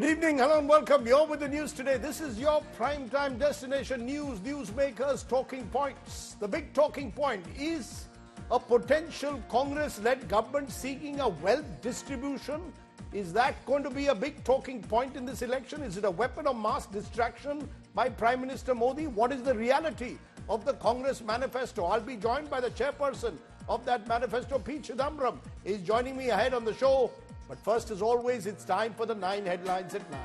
Good evening, hello and welcome. You're with the news today. This is your primetime destination news, newsmakers, talking points. The big talking point is a potential Congress-led government seeking a wealth distribution. Is that going to be a big talking point in this election? Is it a weapon of mass distraction by Prime Minister Modi? What is the reality of the Congress manifesto? I'll be joined by the chairperson of that manifesto, P. Chidambaram. He's joining me ahead on the show. But first, as always, it's time for the 9 headlines at 9.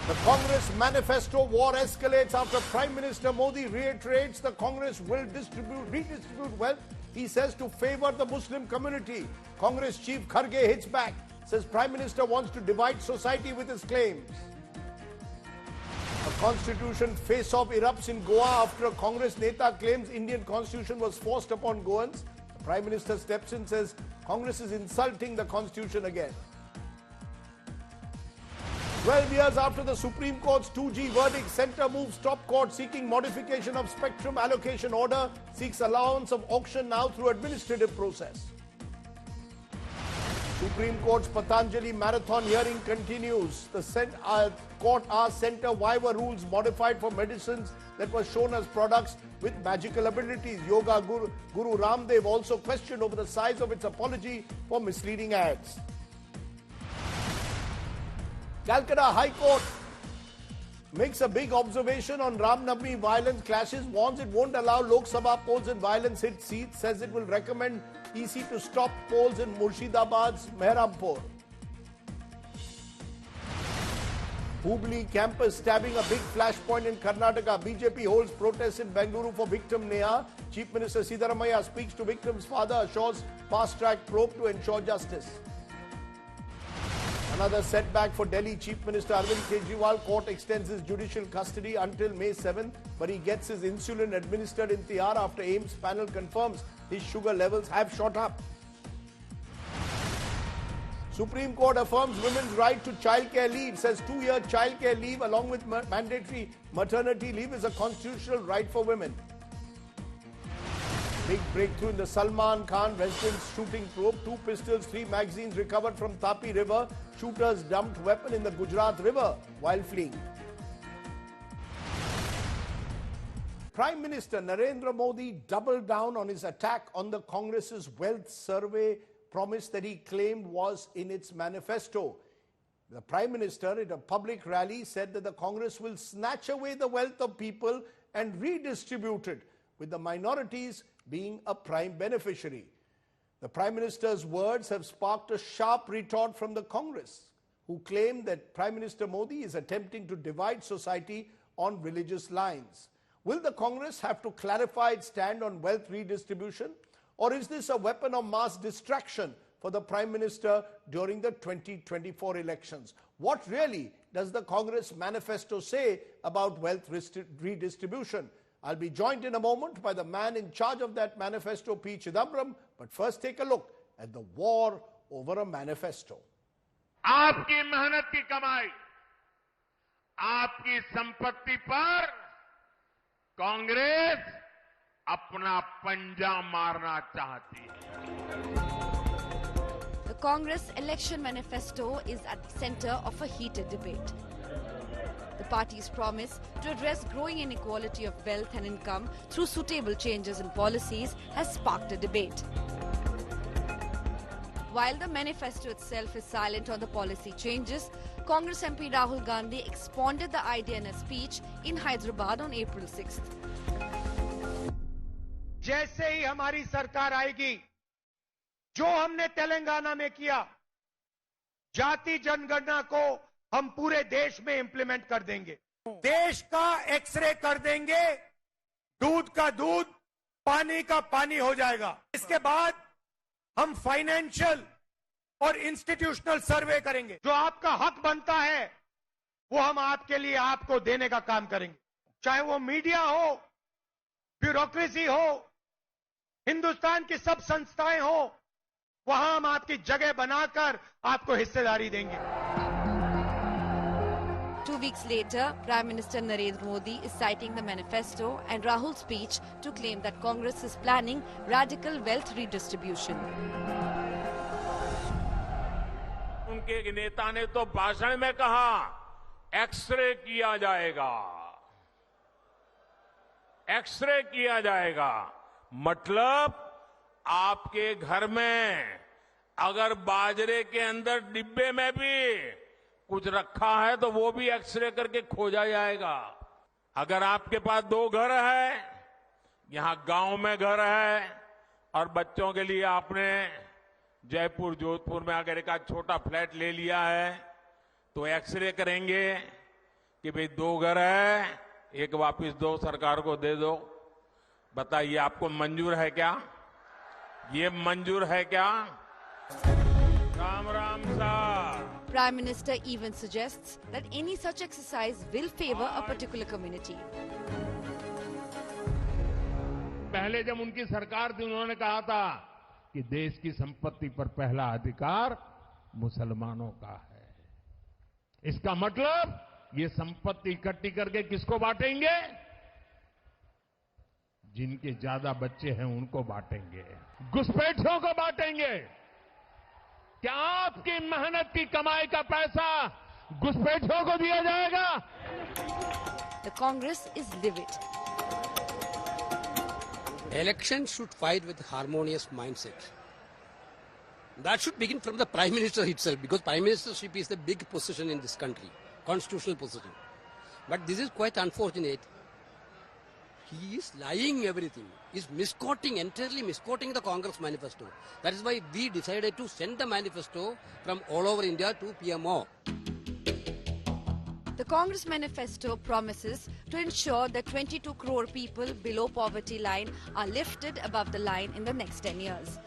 The Congress manifesto war escalates after Prime Minister Modi reiterates the Congress will redistribute wealth, he says, to favor the Muslim community. Congress Chief Kharge hits back, says Prime Minister wants to divide society with his claims. A constitution face-off erupts in Goa after a Congress Neta claims Indian constitution was forced upon Goans. The Prime Minister steps in, says Congress is insulting the constitution again. 12 years after the Supreme Court's 2G verdict, Centre moves top court seeking modification of spectrum allocation order, seeks allowance of auction now through administrative process. Supreme Court's Patanjali Marathon hearing continues. The court asked Centre why were rules modified for medicines that were shown as products with magical abilities. Yoga Guru Ramdev also questioned over the size of its apology for misleading ads. Calcutta High Court makes a big observation on Ram Navami violent clashes, warns it won't allow Lok Sabha polls in violence hit seats, says it will recommend EC to stop polls in Murshidabad's Mehrampur. Hubli campus stabbing a big flashpoint in Karnataka. BJP holds protests in Bengaluru for victim Neha. Chief Minister Siddharamaiah speaks to victim's father, assures fast-track probe to ensure justice. Another setback for Delhi Chief Minister Arvind Kejriwal. Court extends his judicial custody until May 7th, but he gets his insulin administered in Tihar after AIIMS panel confirms his sugar levels have shot up. Supreme Court affirms women's right to childcare leave, says 2-year childcare leave along with mandatory maternity leave is a constitutional right for women. Big breakthrough in the Salman Khan residence shooting probe. 2 pistols, 3 magazines recovered from Tapi River. Shooters dumped weapon in the Gujarat River while fleeing. Prime Minister Narendra Modi doubled down on his attack on the Congress's wealth survey promise that he claimed was in its manifesto. The Prime Minister at a public rally said that the Congress will snatch away the wealth of people and redistribute it, with the minorities being a prime beneficiary. The Prime Minister's words have sparked a sharp retort from the Congress, who claim that Prime Minister Modi is attempting to divide society on religious lines. Will the Congress have to clarify its stand on wealth redistribution, or is this a weapon of mass distraction for the Prime Minister during the 2024 elections? What really does the Congress manifesto say about wealth redistribution? I'll be joined in a moment by the man in charge of that manifesto, P. Chidambaram. But first, take a look at the war over a manifesto. आपकी मेहनत की कमाई, आपकी संपत्ति पर कांग्रेस अपना पंजा मारना चाहती है. The Congress election manifesto is at the center of a heated debate. The party's promise to address growing inequality of wealth and income through suitable changes in policies has sparked a debate. While the manifesto itself is silent on the policy changes, Congress MP Rahul Gandhi expounded the idea in a speech in Hyderabad on April 6th. जैसे ही हमारी सरकार आएगी, जो हमने तेलंगाना में किया, जाति जनगणना को हम पूरे देश में इंप्लीमेंट कर देंगे. देश का एक्सरे कर देंगे, दूध का दूध, पानी का पानी हो जाएगा. इसके बाद हम फाइनेंशियल और इंस्टीट्यूशनल सर्वे करेंगे. जो आपका हक बनता है, वो हम आपके लिए आपको देने का काम करेंगे. चाहे वो मीडिया हो, ब्यूरोक्रेसी हो, हिंदुस्तान की सब संस्थाएं हो, वहां हम आपकी जगह बनाकर आपको हिस्सेदारी देंगे. 2 weeks later, Prime Minister Narendra Modi is citing the manifesto and Rahul's speech to claim that Congress is planning radical wealth redistribution. के एक नेता ने तो भाषण में कहा एक्सरे किया जाएगा, एक्सरे किया जाएगा। मतलब आपके घर में अगर बाजरे के अंदर डिब्बे में भी कुछ रखा है तो वो भी एक्सरे करके खोजा जाएगा। अगर आपके पास 2 घर है, यहां गांव में घर है और बच्चों के लिए आपने जयपुर जोधपुर में अगर एक छोटा फ्लैट ले लिया है तो एक्सरे करेंगे कि भाई 2 घर है, एक वापस दो, सरकार को दे दो। बताइए आपको मंजूर है क्या? ये मंजूर है क्या? राम राम साहब। Prime Minister even suggests that any such exercise will favor a particular community. पहले जब उनकी सरकार थी उन्होंने कहा था कि देश की संपत्ति पर पहला अधिकार मुसलमानों का है। इसका मतलब ये संपत्ति इकट्ठी करके किसको बांटेंगे? जिनके ज्यादा बच्चे हैं उनको बांटेंगे, घुसपैठियों को बांटेंगे। क्या आपकी मेहनत की कमाई का पैसा घुसपैठियों को दिया जाएगा? The Congress is livid. Elections should fight with harmonious mindset. That should begin from the Prime Minister itself, because Prime Ministership is the big position in this country, constitutional position. But this is quite unfortunate. He is lying everything. He is misquoting, entirely misquoting the Congress manifesto. That is why we decided to send the manifesto from all over India to PMO. The Congress manifesto promises to ensure that 22 crore people below poverty line are lifted above the line in the next 10 years.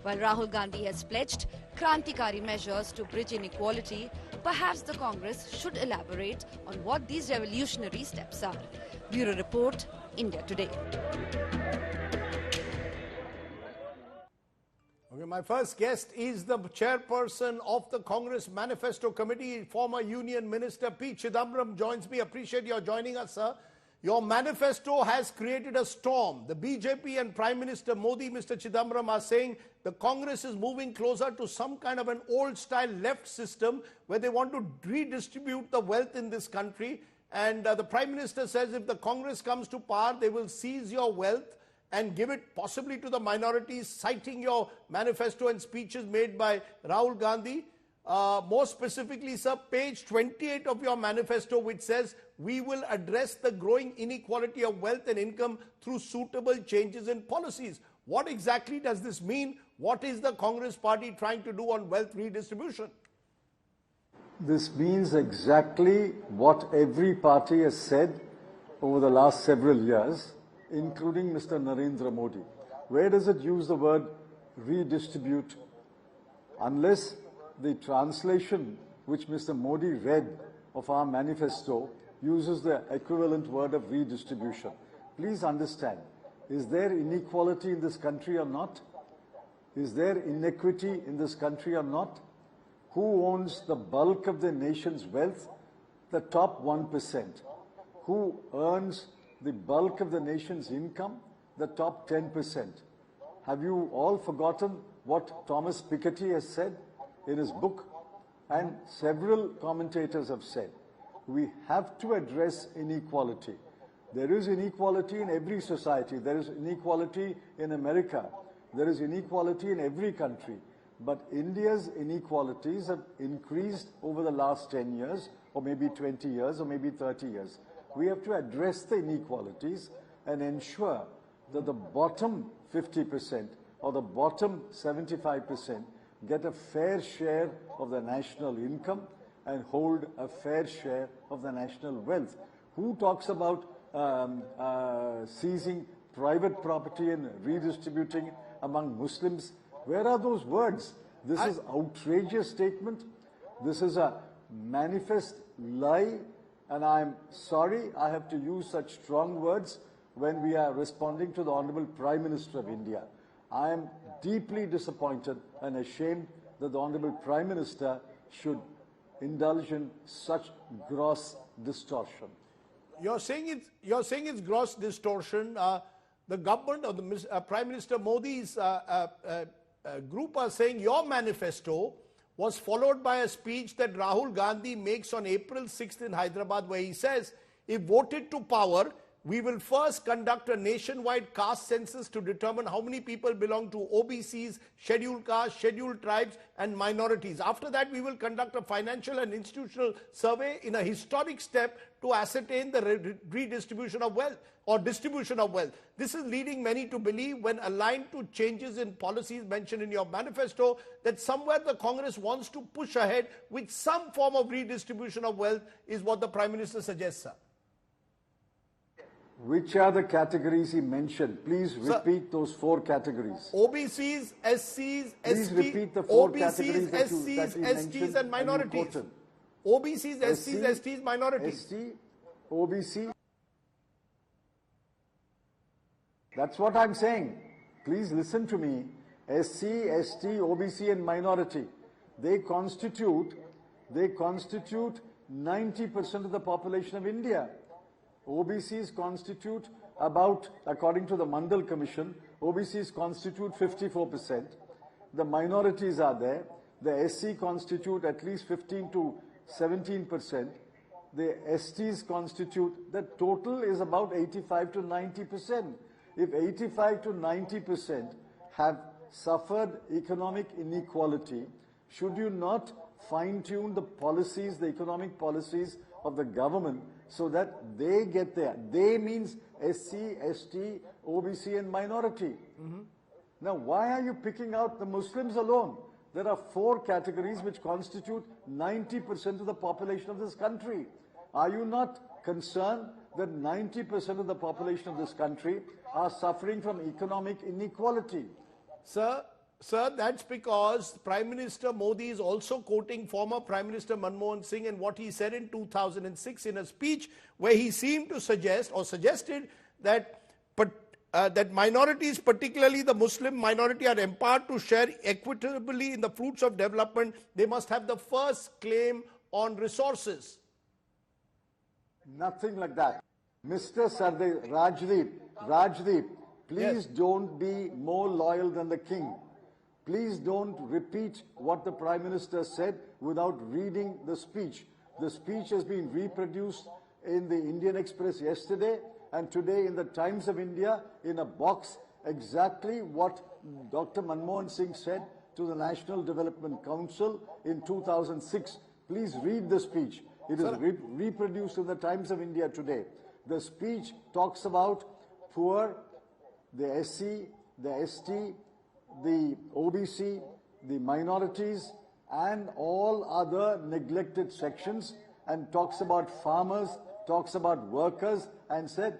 While Rahul Gandhi has pledged Krantikari measures to bridge inequality, perhaps the Congress should elaborate on what these revolutionary steps are. Bureau Report, India Today. Okay, my first guest is the chairperson of the Congress Manifesto Committee, former Union Minister P. Chidambaram joins me. Appreciate your joining us, sir. Your manifesto has created a storm. The BJP and Prime Minister Modi, Mr. Chidambaram, are saying the Congress is moving closer to some kind of an old-style left system where they want to redistribute the wealth in this country. And the Prime Minister says if the Congress comes to power, they will seize your wealth and give it possibly to the minorities, citing your manifesto and speeches made by Rahul Gandhi. More specifically, sir, page 28 of your manifesto, which says, we will address the growing inequality of wealth and income through suitable changes in policies. What exactly does this mean? What is the Congress party trying to do on wealth redistribution? This means exactly what every party has said over the last several years, including Mr. Narendra Modi. Where does it use the word redistribute? Unless the translation which Mr. Modi read of our manifesto uses the equivalent word of redistribution. Please understand, is there inequality in this country or not? Is there inequity in this country or not? Who owns the bulk of the nation's wealth? The top 1%. Who earns the bulk of the nation's income? The top 10%. Have you all forgotten what Thomas Piketty has said in his book? And several commentators have said, we have to address inequality. There is inequality in every society. There is inequality in America. There is inequality in every country. But India's inequalities have increased over the last 10 years, or maybe 20 years, or maybe 30 years. We have to address the inequalities and ensure that the bottom 50% or the bottom 75% get a fair share of the national income and hold a fair share of the national wealth. Who talks about seizing private property and redistributing among Muslims? Where are those words? This is outrageous statement. This is a manifest lie, and I'm sorry I have to use such strong words when we are responding to the Honorable Prime Minister of India. I am deeply disappointed and ashamed that the Honorable Prime Minister should indulge in such gross distortion. You're saying it's gross distortion. The government or the Prime Minister Modi's group are saying your manifesto was followed by a speech that Rahul Gandhi makes on April 6th in Hyderabad, where he says, if voted to power, we will first conduct a nationwide caste census to determine how many people belong to OBCs, scheduled castes, scheduled tribes and minorities. After that, we will conduct a financial and institutional survey in a historic step to ascertain the redistribution of wealth or distribution of wealth. This is leading many to believe, when aligned to changes in policies mentioned in your manifesto, that somewhere the Congress wants to push ahead with some form of redistribution of wealth, is what the Prime Minister suggests, sir. Which are the categories he mentioned? Please repeat those 4 categories. OBCs, SCs, Please STs, repeat the 4 OBCs, categories that you SCs, mentioned STs and minorities. OBCs, SCs, STs, minorities. ST, OBC. That's what I'm saying. Please listen to me. SC, ST, OBC and minority. They constitute 90% of the population of India. OBCs constitute about, according to the Mandal Commission, OBCs constitute 54%. The minorities are there. The SC constitute at least 15 to 17%. The STs constitute, the total is about 85 to 90%. If 85 to 90% have suffered economic inequality, should you not fine-tune the policies, the economic policies of the government, so that they get there? They means SC, ST, OBC and minority. Now, why are you picking out the Muslims alone? There are 4 categories which constitute 90% of the population of this country. Are you not concerned that 90% of the population of this country are suffering from economic inequality? Sir, that's because Prime Minister Modi is also quoting former Prime Minister Manmohan Singh and what he said in 2006 in a speech, where he seemed to suggest or suggested that that minorities, particularly the Muslim minority, are empowered to share equitably in the fruits of development. They must have the first claim on resources. Nothing like that. Mr. Sardesai, Rajdeep, please don't be more loyal than the king. Please don't repeat what the Prime Minister said without reading the speech. The speech has been reproduced in the Indian Express yesterday and today in the Times of India in a box, exactly what Dr. Manmohan Singh said to the National Development Council in 2006. Please read the speech. It is reproduced in the Times of India today. The speech talks about poor, the SC, the ST, the OBC, the minorities and all other neglected sections, and talks about farmers, talks about workers, and said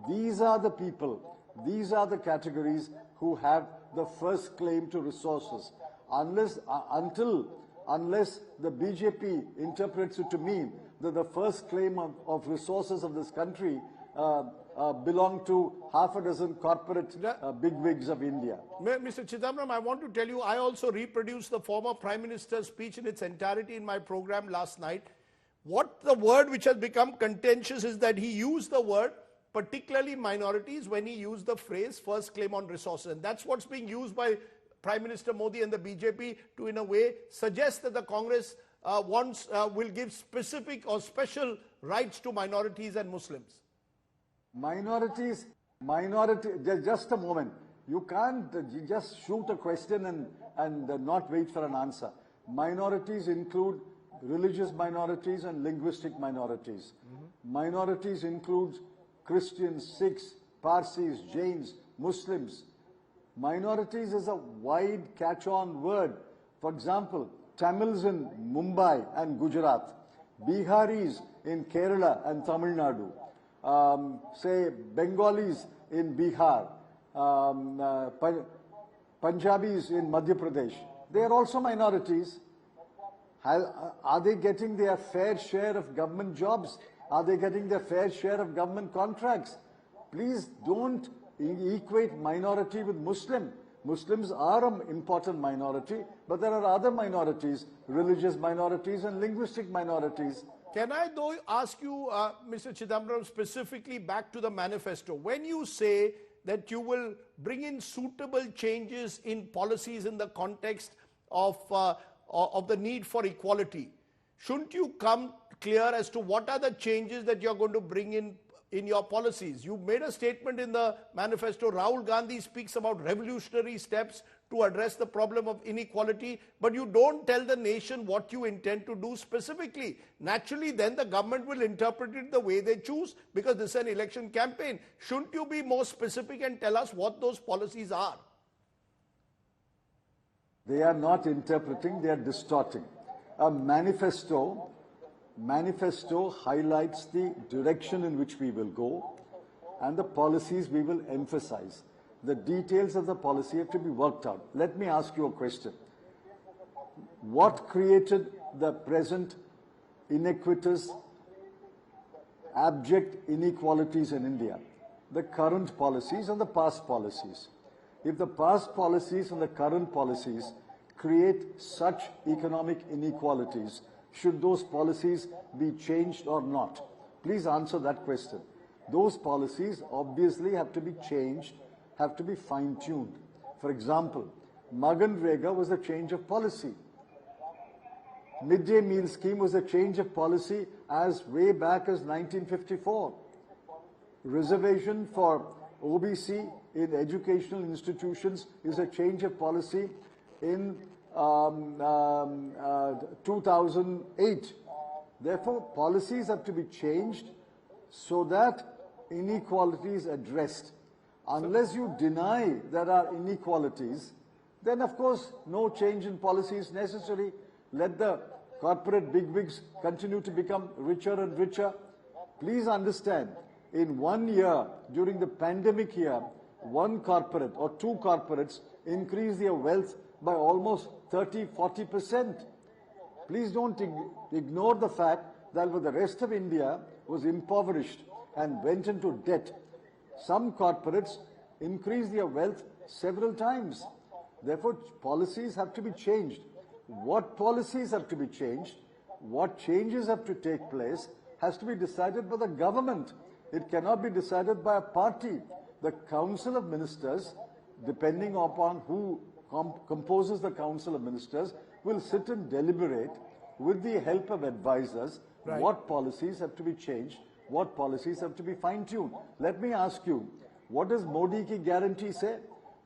these are the people, these are the categories who have the first claim to resources. Unless the BJP interprets it to mean that the first claim of resources of this country belong to half a dozen corporate bigwigs of India. Mr. Chidambaram, I want to tell you, I also reproduced the former Prime Minister's speech in its entirety in my program last night. What the word which has become contentious is that he used the word, particularly minorities, when he used the phrase first claim on resources. And that's what's being used by Prime Minister Modi and the BJP to, in a way, suggest that the Congress will give specific or special rights to minorities and Muslims. Minorities, just a moment. You can't just shoot a question and not wait for an answer. Minorities include religious minorities and linguistic minorities. Minorities include Christians, Sikhs, Parsis, Jains, Muslims. Minorities is a wide catch-on word. For example, Tamils in Mumbai and Gujarat, Biharis in Kerala and Tamil Nadu, say Bengalis in Bihar, Punjabis in Madhya Pradesh. They are also minorities. Are they getting their fair share of government jobs? Are they getting their fair share of government contracts? Please don't equate minority with Muslim. Muslims are an important minority, but there are other minorities, religious minorities and linguistic minorities. Can I though ask you, Mr. Chidambaram, specifically back to the manifesto? When you say that you will bring in suitable changes in policies in the context of of the need for equality, shouldn't you come clear as to what are the changes that you're going to bring in your policies? You made a statement in the manifesto. Rahul Gandhi speaks about revolutionary steps to address the problem of inequality, but you don't tell the nation what you intend to do specifically. Naturally, then the government will interpret it the way they choose, because this is an election campaign. Shouldn't you be more specific and tell us what those policies are? They are not interpreting, they are distorting. A manifesto highlights the direction in which we will go and the policies we will emphasize. The details of the policy have to be worked out. Let me ask you a question. What created the present iniquitous, abject inequalities in India? The current policies and the past policies. If the past policies and the current policies create such economic inequalities, should those policies be changed or not? Please answer that question. Those policies obviously have to be changed, have to be fine-tuned. For example, Maganrega was a change of policy. Midday meal scheme was a change of policy as way back as 1954. Reservation for OBC in educational institutions is a change of policy in 2008. Therefore, policies have to be changed so that inequality is addressed. Unless you deny there are inequalities, then of course no change in policy is necessary. Let the corporate bigwigs continue to become richer and richer. Please understand, in 1 year, during the pandemic year, one corporate or two corporates increased their wealth by almost 30-40%. Please don't ignore the fact that the rest of India was impoverished and went into debt. Some corporates increased their wealth several times. Therefore, policies have to be changed. What policies have to be changed, what changes have to take place, has to be decided by the government. It cannot be decided by a party. The Council of Ministers, depending upon who composes the Council of Ministers, will sit and deliberate with the help of advisors what policies have to be changed, what policies have to be fine-tuned. Let me ask you, what does Modi ki guarantee say?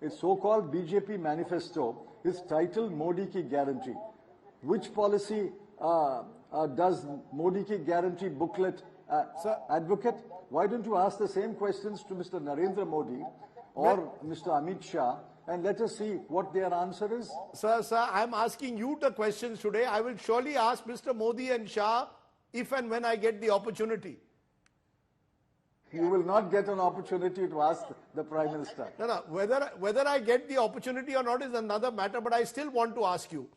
Its so-called BJP manifesto is titled Modi ki guarantee. Which policy does Modi ki guarantee booklet advocate? Why don't you ask the same questions to Mr. Narendra Modi or Mr. Amit Shah, and let us see what their answer is? Sir, I'm asking you the questions today. I will surely ask Mr. Modi and Shah if and when I get the opportunity. You will not get an opportunity to ask the Prime Minister. No. Whether I get the opportunity or not is another matter, but I still want to ask you.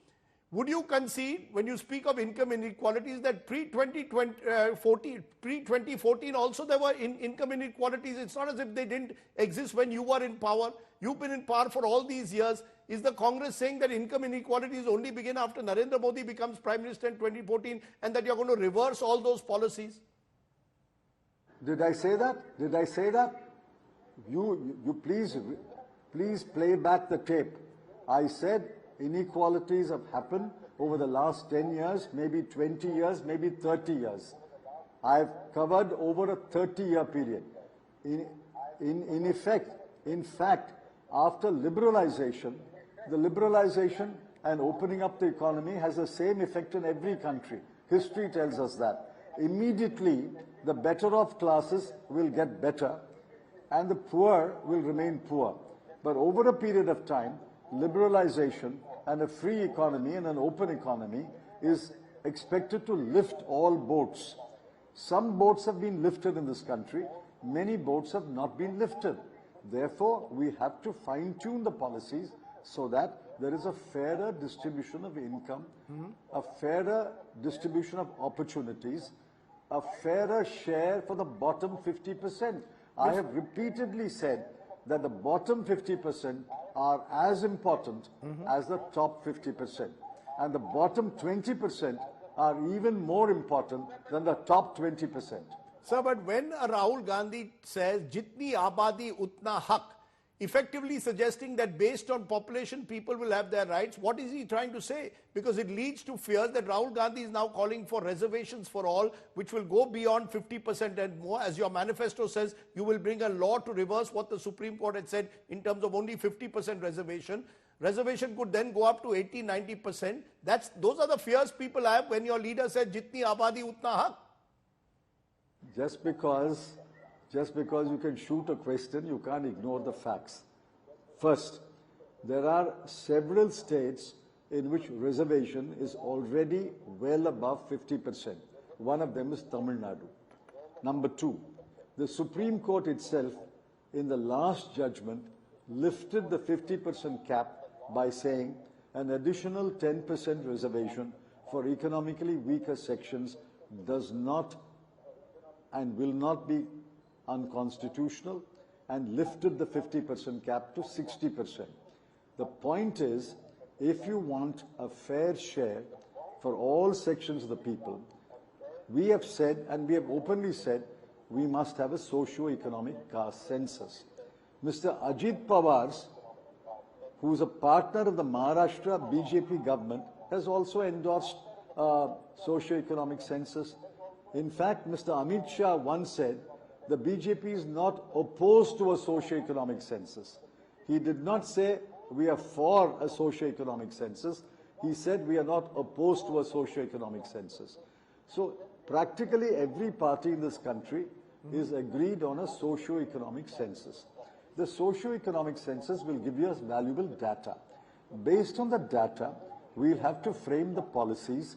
Would you concede, when you speak of income inequalities, that pre-2014 also there were income inequalities? It's not as if they didn't exist when you were in power. You've been in power for all these years. Is the Congress saying that income inequalities only begin after Narendra Modi becomes Prime Minister in 2014 and that you're going to reverse all those policies? Did I say that? Did I say that? You please play back the tape. I said inequalities have happened over the last 10 years, maybe 20 years, maybe 30 years. I've covered over a 30-year period. In fact, after liberalization, the liberalization and opening up the economy has the same effect in every country. History tells us that. Immediately, the better off classes will get better and the poor will remain poor. But over a period of time, liberalization and a free economy and an open economy is expected to lift all boats. Some boats have been lifted in this country, many boats have not been lifted. Therefore, we have to fine-tune the policies so that there is a fairer distribution of income, a fairer distribution of opportunities, a fairer share for the bottom 50%. I have repeatedly said that the bottom 50% are as important as the top 50%. And the bottom 20% are even more important than the top 20%. Sir, but when Rahul Gandhi says, Jitni abadi utna haq, effectively suggesting that based on population, people will have their rights. What is he trying to say? Because it leads to fears that Rahul Gandhi is now calling for reservations for all, which will go beyond 50% and more. As your manifesto says, you will bring a law to reverse what the Supreme Court had said in terms of only 50% reservation. Reservation could then go up to 80, 90%. Those are the fears people have when your leader said, Jitni abadi utna haq. Just because you can shoot a question, you can't ignore the facts. First, there are several states in which reservation is already well above 50%. One of them is Tamil Nadu. Number two, the Supreme Court itself, in the last judgment, lifted the 50% cap by saying an additional 10% reservation for economically weaker sections does not and will not be unconstitutional, and lifted the 50% cap to 60%. The point is, if you want a fair share for all sections of the people, we have said, and we have openly said, we must have a socio-economic caste census. Mr. Ajit Pawar, who is a partner of the Maharashtra BJP government, has also endorsed socio-economic census. In fact, Mr. Amit Shah once said, the BJP is not opposed to a socio-economic census. He did not say we are for a socio-economic census. He said we are not opposed to a socio-economic census. So practically every party in this country is agreed on a socio-economic census. The socio-economic census will give us valuable data. Based on the data, we'll have to frame the policies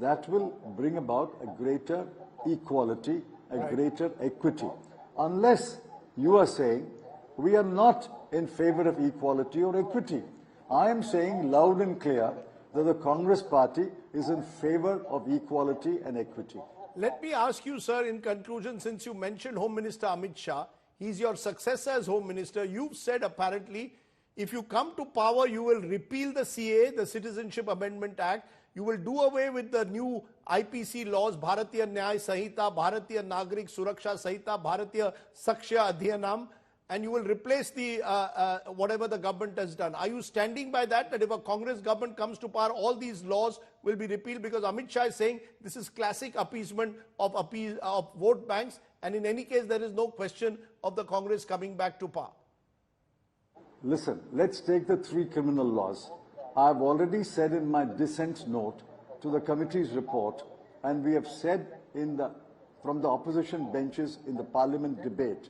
that will bring about a greater equality, greater equity. Unless you are saying we are not in favor of equality or equity. I am saying loud and clear that the Congress party is in favor of equality and equity. Let me ask you, sir, in conclusion, since you mentioned Home Minister Amit Shah, he's your successor as Home Minister. You've said apparently if you come to power, you will repeal the CA, the Citizenship Amendment Act. You will do away with the new IPC laws, Bharatiya Nyay Sahita, Bharatiya Nagrik Suraksha Sahita, Bharatiya Sakshya Adhyanam, and you will replace the whatever the government has done. Are you standing by that if a Congress government comes to power, all these laws will be repealed? Because Amit Shah is saying this is classic appeasement of vote banks, and in any case, there is no question of the Congress coming back to power. Listen, let's take the 3 criminal laws. I've already said in my dissent note to the committee's report, and we have said from the opposition benches in the parliament debate,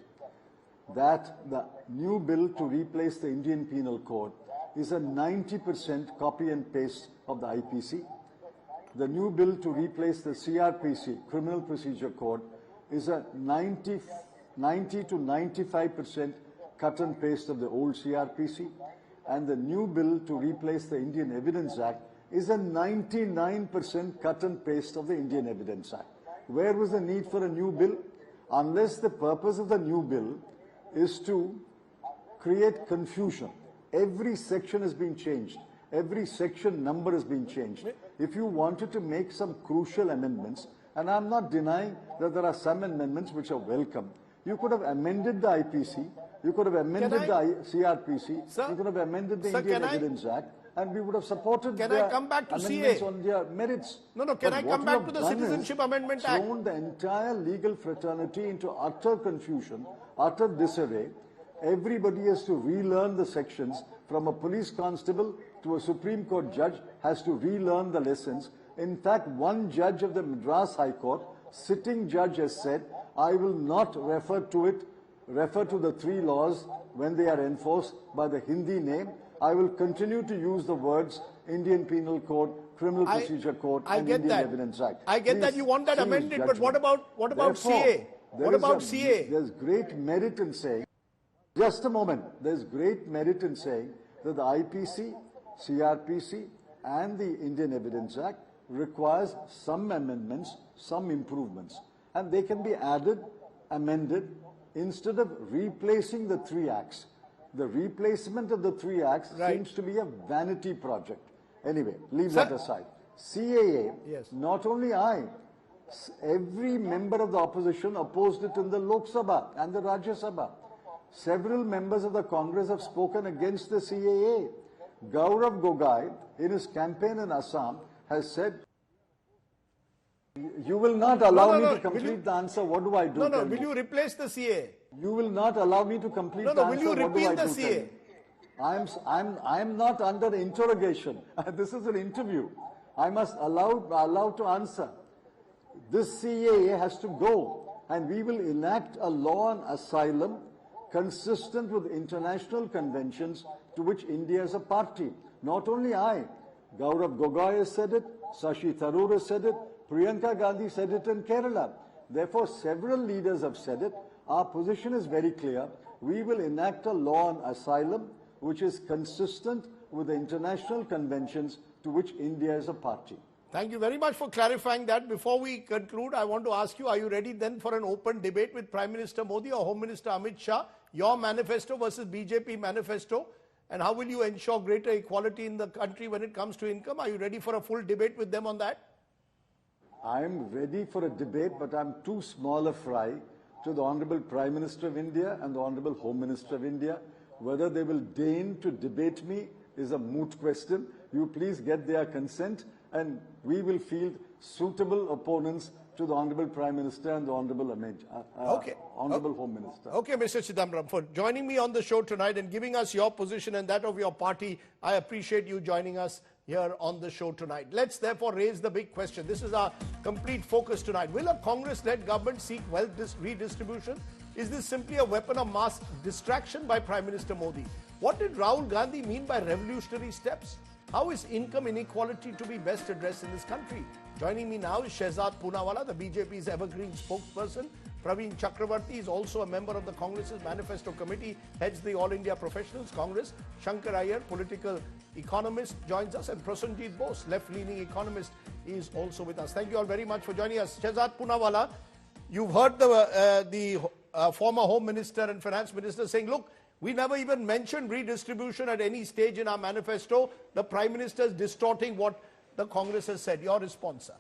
that the new bill to replace the Indian Penal Code is a 90% copy and paste of the IPC. The new bill to replace the CRPC, Criminal Procedure Code, is a 90 to 95% cut and paste of the old CRPC. And the new bill to replace the Indian Evidence Act is a 99% cut and paste of the Indian Evidence Act. Where was the need for a new bill? Unless the purpose of the new bill is to create confusion. Every section has been changed. Every section number has been changed. If you wanted to make some crucial amendments, and I'm not denying that there are some amendments which are welcome, you could have amended the IPC, you could have amended the CRPC, sir, you could have amended the Indian Evidence Act, and we would have supported the amendments CA? on their merits. No, can I come back to the Citizenship Amendment Act? Thrown the entire legal fraternity into utter confusion, utter disarray. Everybody has to relearn the sections. From a police constable to a Supreme Court judge has to relearn the lessons. In fact, one judge of the Madras High Court, sitting judge, has said, I will not refer to the 3 laws when they are enforced by the Hindi name. I will continue to use the words Indian Penal Code, Criminal Procedure Code, and Indian Evidence Act. I get that you want that amended, but what about CA? What about CA? There's great merit in saying, just a moment, there's great merit in saying that the IPC, CRPC, and the Indian Evidence Act requires some amendments, some improvements, and they can be added, amended, instead of replacing the 3 acts. The replacement of the 3 acts seems to be a vanity project. Anyway, leave that aside. CAA, not only every member of the opposition opposed it in the Lok Sabha and the Rajya Sabha. Several members of the Congress have spoken against the CAA. Govt, in his campaign in Assam, has said, you will not allow me to complete the answer. What do I do? Will you replace the CA? You will not allow me to complete the answer. Will you repeal the CA? I'm not under interrogation. This is an interview. I must allow to answer. This CAA has to go, and we will enact a law on asylum consistent with international conventions to which India is a party. Not only I, Gaurav Gogoi has said it, Shashi Tharoor has said it, Priyanka Gandhi said it in Kerala. Therefore, several leaders have said it. Our position is very clear. We will enact a law on asylum which is consistent with the international conventions to which India is a party. Thank you very much for clarifying that. Before we conclude, I want to ask you, are you ready then for an open debate with Prime Minister Modi or Home Minister Amit Shah? Your manifesto versus BJP manifesto? And how will you ensure greater equality in the country when it comes to income? Are you ready for a full debate with them on that? I'm ready for a debate, but I'm too small a fry to the Honorable Prime Minister of India and the Honorable Home Minister of India. Whether they will deign to debate me is a moot question. You please get their consent, and we will field suitable opponents to the Honorable Prime Minister and the Honorable Honorable Home Minister. Okay, Mr. Chidambaram, for joining me on the show tonight and giving us your position and that of your party, I appreciate you joining us here on the show tonight. Let's therefore raise the big question. This is our complete focus tonight. Will a Congress-led government seek wealth redistribution? Is this simply a weapon of mass distraction by Prime Minister Modi? What did Rahul Gandhi mean by revolutionary steps? How is income inequality to be best addressed in this country? Joining me now is Shehzad Poonawala, the BJP's evergreen spokesperson. Praveen Chakravarti is also a member of the Congress's Manifesto Committee, heads the All India Professionals Congress. Shankar Iyer, political economist, joins us, and Prasenjit Bose, left-leaning economist, is also with us. Thank you all very much for joining us. Shehzad Poonawala, you've heard the former Home Minister and Finance Minister saying, look, we never even mentioned redistribution at any stage in our manifesto. The Prime Minister is distorting what the Congress has said. Your response, sir?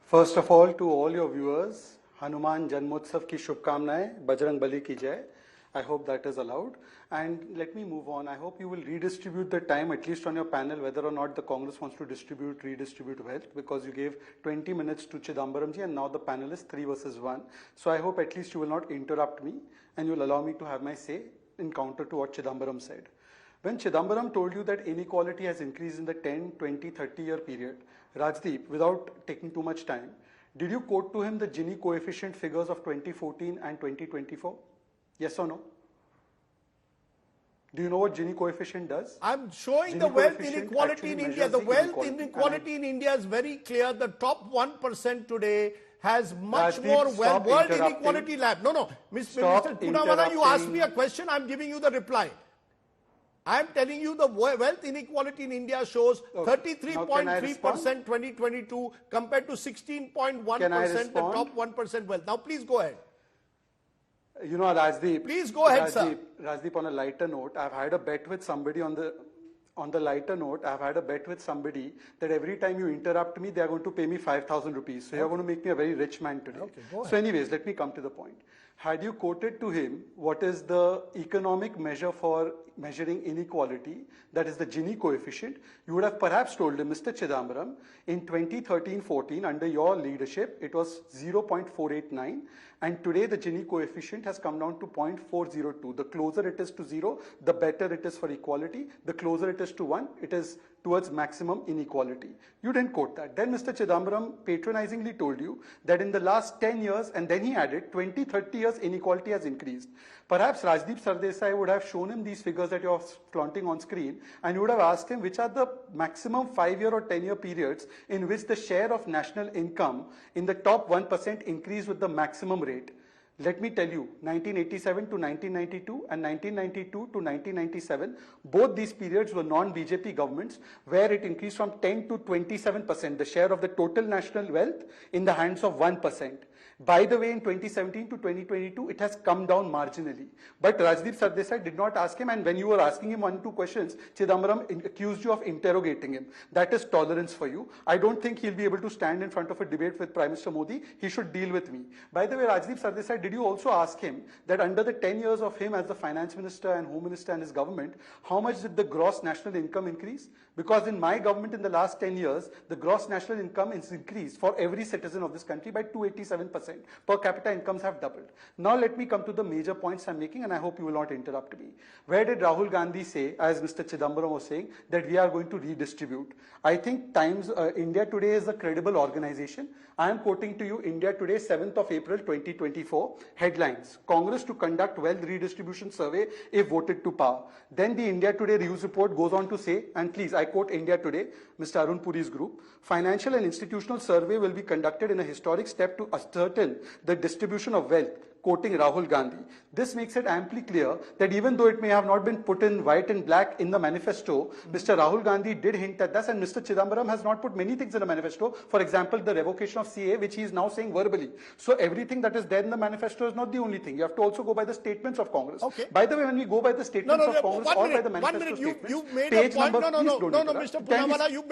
First of all, to all your viewers, Hanuman Janmotsav ki Shubhkamnaएं, Bajrang Bali ki Jai. I hope that is allowed. And let me move on. I hope you will redistribute the time, at least on your panel, whether or not the Congress wants to redistribute wealth, because you gave 20 minutes to Chidambaram ji and now the panel is 3 versus 1. So I hope at least you will not interrupt me and you will allow me to have my say in counter to what Chidambaram said. When Chidambaram told you that inequality has increased in the 10, 20, 30-year period, Rajdeep, without taking too much time, did you quote to him the Gini coefficient figures of 2014 and 2024? Yes or no? Do you know what Gini coefficient does? I'm showing the wealth inequality in India. The wealth inequality in India is very clear. The top 1% today has much more wealth. World Inequality Lab. No. Mr. Poonawala, you asked me a question. I'm giving you the reply. I'm telling you the wealth inequality in India shows 33.3% 2022 compared to 16.1% the top 1% wealth. Now please go ahead. You know, Rajdeep. Please go ahead, sir. Rajdeep, on a lighter note, I've had a bet with somebody on the lighter note, I've had a bet with somebody that every time you interrupt me, they are going to pay me 5,000 rupees. So you're going to make me a very rich man today. Okay, go ahead. So anyways, let me come to the point. Had you quoted to him what is the economic measure for measuring inequality, that is the Gini coefficient, you would have perhaps told him, Mr. Chidambaram, in 2013-14, under your leadership, it was 0.489, and today the Gini coefficient has come down to 0.402. The closer it is to 0, the better it is for equality. The closer it is to 1, it is towards maximum inequality. You didn't quote that. Then Mr. Chidambaram patronizingly told you that in the last 10 years, and then he added 20, 30 years, inequality has increased. Perhaps Rajdeep Sardesai would have shown him these figures that you're flaunting on screen, and you would have asked him which are the maximum 5-year or 10-year periods in which the share of national income in the top 1% increased with the maximum rate. Let me tell you, 1987 to 1992 and 1992 to 1997, both these periods were non-BJP governments where it increased from 10 to 27%, the share of the total national wealth in the hands of 1%. By the way, in 2017 to 2022, it has come down marginally. But Rajdeep Sardesai did not ask him, and when you were asking him 1-2 questions, Chidambaram accused you of interrogating him. That is tolerance for you. I don't think he'll be able to stand in front of a debate with Prime Minister Modi. He should deal with me. By the way, Rajdeep Sardesai, did you also ask him that under the 10 years of him as the finance minister and home minister and his government, how much did the gross national income increase? Because in my government in the last 10 years, the gross national income is increased for every citizen of this country by 287%. Per capita incomes have doubled. Now let me come to the major points I'm making, and I hope you will not interrupt me. Where did Rahul Gandhi say, as Mr. Chidambaram was saying, that we are going to redistribute? I think India Today is a credible organization. I am quoting to you India Today, 7th of April 2024, headlines: Congress to conduct wealth redistribution survey if voted to power. Then the India Today news report goes on to say, and please, I quote India Today, Mr. Arun Puri's group, financial and institutional survey will be conducted in a historic step to ascertain the distribution of wealth, quoting Rahul Gandhi. This makes it amply clear that even though it may have not been put in white and black in the manifesto, Mr. Rahul Gandhi did hint at this, and Mr. Chidambaram has not put many things in the manifesto. For example, the revocation of CA, which he is now saying verbally. So everything that is there in the manifesto is not the only thing. You have to also go by the statements of Congress. Okay. By the way, when we go by the statements of Congress or by the manifesto statements, you made page a point. number, No, Mr. Poonawalla, you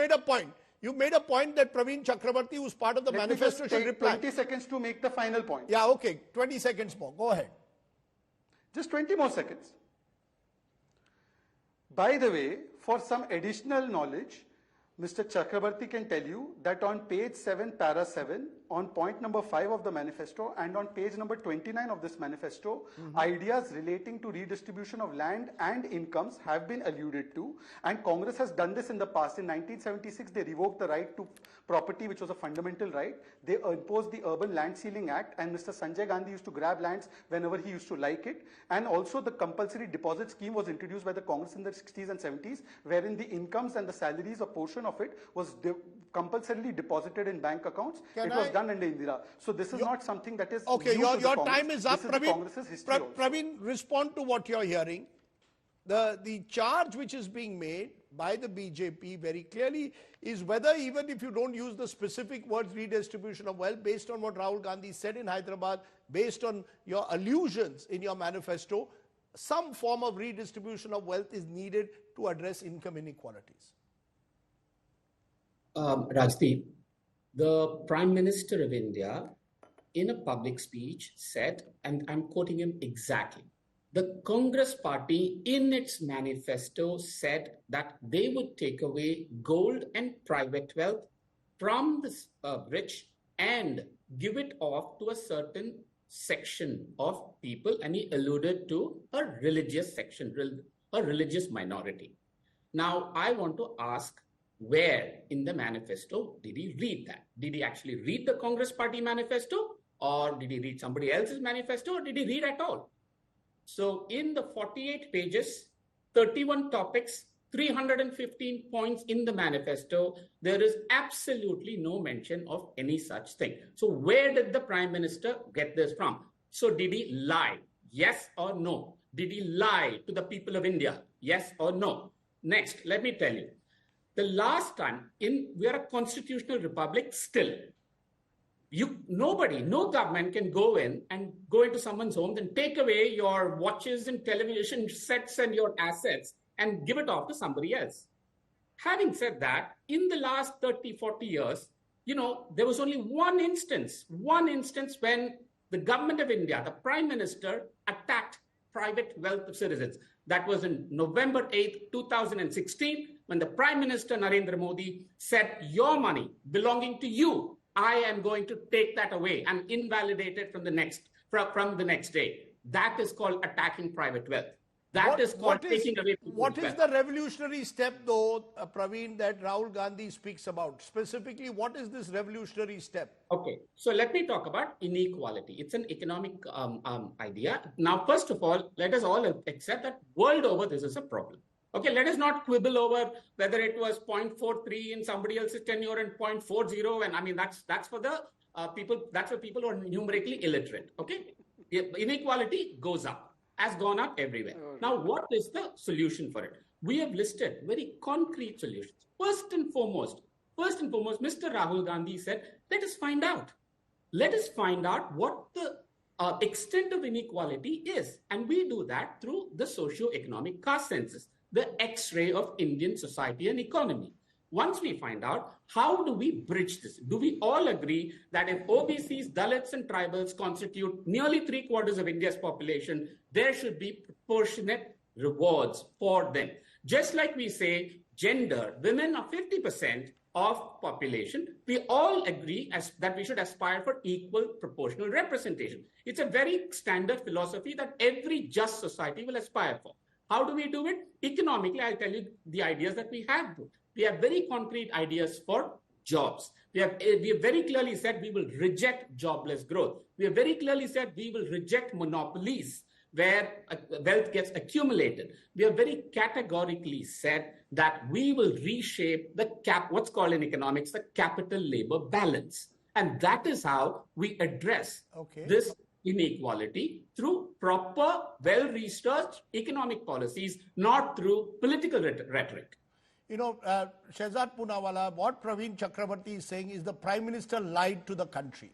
made a point that Praveen Chakrabarti, who's part of the manifesto, should reply. 20 seconds to make the final point. Yeah, okay. 20 seconds more. Go ahead. Just 20 more seconds. By the way, for some additional knowledge, Mr. Chakrabarti can tell you that on page 7, para 7, on point number 5 of the manifesto, and on page number 29 of this manifesto, ideas relating to redistribution of land and incomes have been alluded to, and Congress has done this in the past. In 1976, they revoked the right to property, which was a fundamental right. They imposed the Urban Land Ceiling Act, and Mr. Sanjay Gandhi used to grab lands whenever he used to like it. And also the compulsory deposit scheme was introduced by the Congress in the 60s and 70s, wherein the incomes and the salaries, a portion of it was compulsorily deposited in bank accounts. It was done under Indira. So this is not something that is okay. Your time is up, Praveen. Praveen, respond to what you're hearing. The charge which is being made by the BJP very clearly is whether, even if you don't use the specific words redistribution of wealth, based on what Rahul Gandhi said in Hyderabad, based on your allusions in your manifesto, some form of redistribution of wealth is needed to address income inequalities. Rajdeep, the Prime Minister of India, in a public speech, said, and I'm quoting him exactly, the Congress party in its manifesto said that they would take away gold and private wealth from the rich and give it off to a certain section of people, and he alluded to a religious section, a religious minority. Now, I want to ask, where in the manifesto did he read that? Did he actually read the Congress party manifesto, or did he read somebody else's manifesto, or did he read at all? So in the 48 pages, 31 topics, 315 points in the manifesto, there is absolutely no mention of any such thing. So where did the Prime Minister get this from? So did he lie? Yes or no? Did he lie to the people of India? Yes or no? Next, let me tell you. The last time, we are a constitutional republic still. No government can go in and go into someone's home and take away your watches and television sets and your assets and give it off to somebody else. Having said that, in the last 30, 40 years, there was only one instance when the government of India, the Prime Minister, attacked private wealth of citizens. That was in November 8th, 2016, when the Prime Minister Narendra Modi said, your money belonging to you, I am going to take that away and invalidate it from the next day. That is called attacking private wealth. That is called taking away people's wealth. What is the revolutionary step, though, Praveen, that Rahul Gandhi speaks about? Specifically, what is this revolutionary step? Okay, so let me talk about inequality. It's an economic idea. Now, first of all, let us all accept that world over this is a problem. Okay, let us not quibble over whether it was 0.43 in somebody else's tenure and 0.40, and I mean that's for the people. That's for people who are numerically illiterate. Okay, inequality goes up, has gone up everywhere. Now, what is the solution for it? We have listed very concrete solutions. First and foremost, Mr. Rahul Gandhi said, let us find out. let us find out what the extent of inequality is. And we do that through the socio-economic caste census, the X-ray of Indian society and economy. Once we find out, how do we bridge this? Do we all agree that if OBCs, Dalits, and tribals constitute nearly 3/4 of India's population, there should be proportionate rewards for them? Just like we say gender, women are 50% of population, we all agree that we should aspire for equal proportional representation. It's a very standard philosophy that every just society will aspire for. How do we do it? Economically, I'll tell you the ideas that we have. We have very concrete ideas for jobs. We have very clearly said we will reject jobless growth. We have very clearly said we will reject monopolies where wealth gets accumulated. We have very categorically said that we will reshape the what's called in economics, the capital-labor balance. And that is how we address this inequality, through proper, well-researched economic policies, not through political rhetoric. You know, Shehzad Poonawalla, what Praveen Chakravarti is saying is the Prime Minister lied to the country.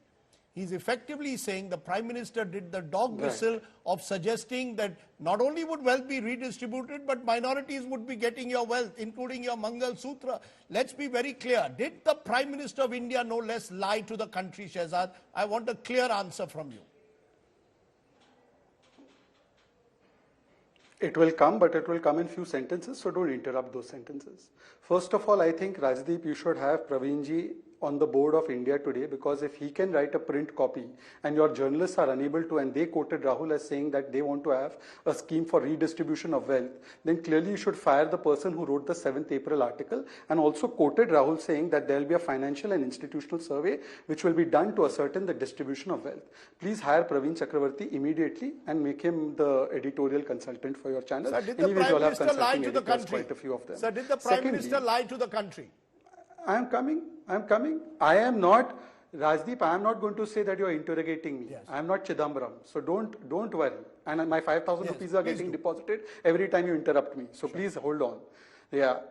He's effectively saying the Prime Minister did the dog whistle of suggesting that not only would wealth be redistributed, but minorities would be getting your wealth, including your Mangal Sutra. Let's be very clear. Did the Prime Minister of India no less lie to the country, Shehzad? I want a clear answer from you. It will come, but it will come in few sentences, so don't interrupt those sentences. First of all, I think, Rajdeep, you should have Praveenji on the board of India today, because if he can write a print copy and your journalists are unable to, and they quoted Rahul as saying that they want to have a scheme for redistribution of wealth, then clearly you should fire the person who wrote the 7th April article, and also quoted Rahul saying that there will be a financial and institutional survey which will be done to ascertain the distribution of wealth. Please hire Praveen Chakravarti immediately and make him the editorial consultant for your channel. Sir, did the Prime Minister lie to the country? Quite a few of them. Sir, did the Prime Minister lie to the country? I am coming. I am not, Rajdeep, I am not going to say that you are interrogating me. Yes. I am not Chidambaram. So don't worry. And my 5,000 rupees are getting deposited every time you interrupt me. So please hold on. Yeah.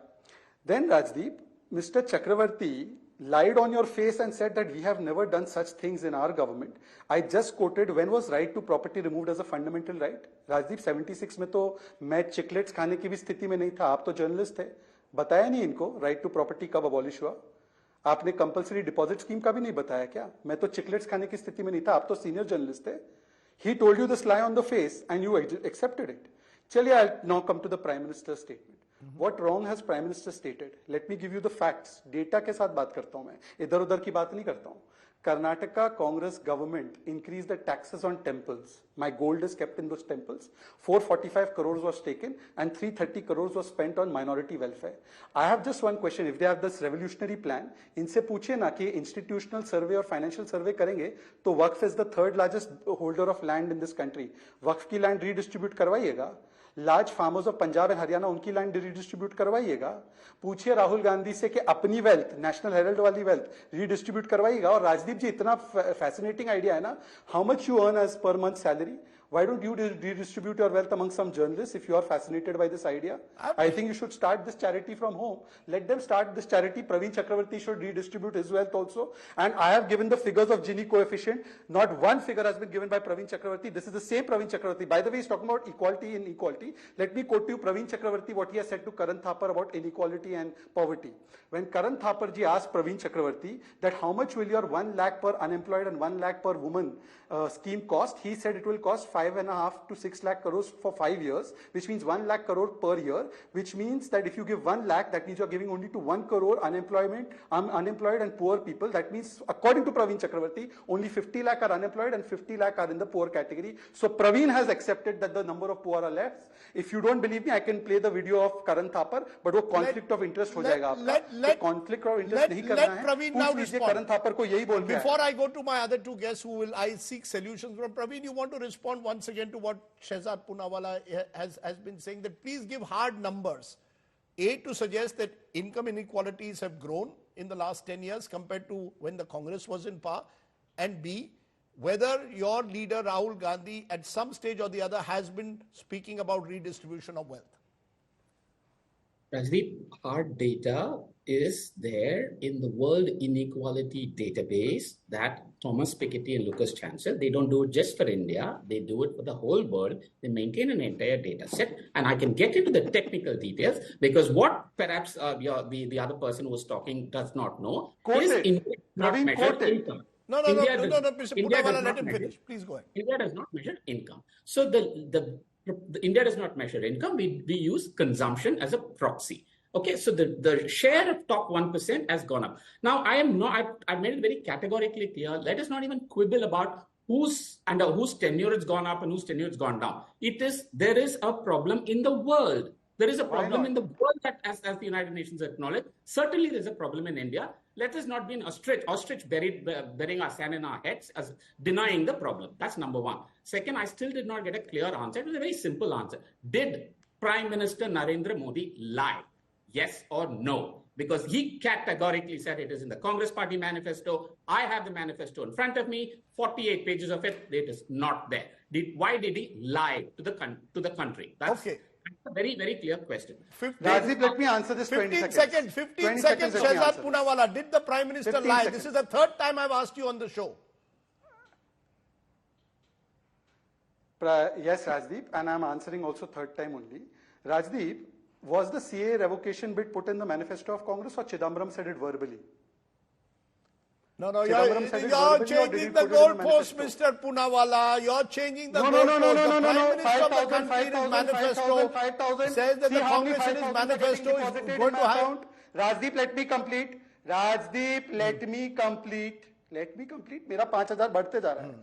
Then Rajdeep, Mr. Chakravarti lied on your face and said that we have never done such things in our government. I just quoted, when was right to property removed as a fundamental right? Rajdeep, 76 में तो मैं chiclets खाने की भी स्थिति में नहीं था. आप तो journalist थे. बताया नहीं इनको राइट टू प्रॉपर्टी कब अबॉलिश हुआ. आपने कंपलसरी डिपॉजिट स्कीम का भी नहीं बताया क्या? मैं तो चिकलेट्स खाने की स्थिति में नहीं था. आप तो सीनियर जर्नलिस्ट थे. He told you this lie on the face and you accepted it. चलिए, I now come to the prime minister statement. What wrong has Prime Minister stated? Let me give you the facts. Data के साथ बात करता हूं मैं, इधर उधर की बात नहीं करता हूं. Karnataka Congress government increased the taxes on temples. My gold is kept in those temples. 445 crores was taken and 330 crores was spent on minority welfare. I have just one question. If they have this revolutionary plan, इनसे पूछिए ना कि institutional survey और financial survey करेंगे तो वक्फ is the third largest holder of land in this country. वक्फ की land redistribute करवाइएगा. Large farmers of Punjab and Haryana उनकी लैंड रिडिस्ट्रीब्यूट करवाइएगा. पूछिए राहुल गांधी से कि अपनी वेल्थ, नेशनल हेराल्ड वाली वेल्थ रिडिस्ट्रीब्यूट करवाइएगा. और राजदीप जी, इतना फैसिनेटिंग आइडिया है ना, how much you earn as per month salary? Why don't you redistribute your wealth among some journalists if you are fascinated by this idea? I think you should start this charity from home. Let them start this charity. Praveen Chakravarti should redistribute his wealth also. And I have given the figures of Gini coefficient. Not one figure has been given by Praveen Chakravarti. This is the same Praveen Chakravarti. By the way, he's talking about equality and inequality. Let me quote to you Praveen Chakravarti what he has said to Karan Thapar about inequality and poverty. When Karan Thapar ji asked Praveen Chakravarti that how much will your 1 lakh per unemployed and 1 lakh per woman scheme cost, he said it will cost 5.5 to 6 lakh crores for 5 years, which means 1 lakh crore per year, which means that if you give 1 lakh, that means you're giving only to 1 crore unemployed and poor people. That means, according to Praveen Chakravarti, only 50 lakh are unemployed and 50 lakh are in the poor category. So Praveen has accepted that the number of poor are less. If you don't believe me, I can play the video of Karan Thapar, but वो conflict of interest हो जाएगा आपका. conflict of interest नहीं करना है. Praveen now respond. Karan Thapar को यही बोल Before I go to my other two guests who will I seek solutions from, Praveen, you want to respond once again to what Shehzad Poonawalla has been saying, that please give hard numbers. A, to suggest that income inequalities have grown in the last 10 years compared to when the Congress was in power, and B, whether your leader Rahul Gandhi at some stage or the other has been speaking about redistribution of wealth. Rajdeep, our data is there in the World Inequality Database that Thomas Piketty and Lucas Chancellor, they don't do it just for India, they do it for the whole world. They maintain an entire data set. And I can get into the technical details because what perhaps the other person who was talking does not know is India does not measure income. No, Mr. Punawala, let him finish. Please go ahead. India does not measure income. So the India does not measure income. We use consumption as a proxy. Okay, so the share of top 1% has gone up. Now, I've made it very categorically clear. Let us not even quibble about whose tenure has gone up and whose tenure has gone down. There is a problem in the world. There is a problem in the world that, as the United Nations acknowledged, certainly there's a problem in India. Let us not be an ostrich burying our sand in our heads as denying the problem. That's number one. Second, I still did not get a clear answer. It was a very simple answer. Did Prime Minister Narendra Modi lie? Yes or no? Because he categorically said it is in the Congress Party manifesto. I have the manifesto in front of me, 48 pages of it. It is not there. Why did he lie to the country? That's a very, very clear question. Rajdeep, let me answer this 15 seconds. 15 seconds, Shehzad Punawala. Did the Prime Minister lie? Seconds. This is the third time I've asked you on the show. Yes, Rajdeep, and I'm answering also third time only. Rajdeep, was the CA revocation bit put in the manifesto of Congress or Chidambaram said it verbally? No, you're changing the goalpost, Mr. Punawala. You're changing the goalpost. The Prime Minister of the country in his manifesto says that the Congress in his manifesto is going to have... Rajdeep, let me complete. Rajdeep, let me complete. Let me complete. मेरा 5,000 बढ़ते जा रहा है.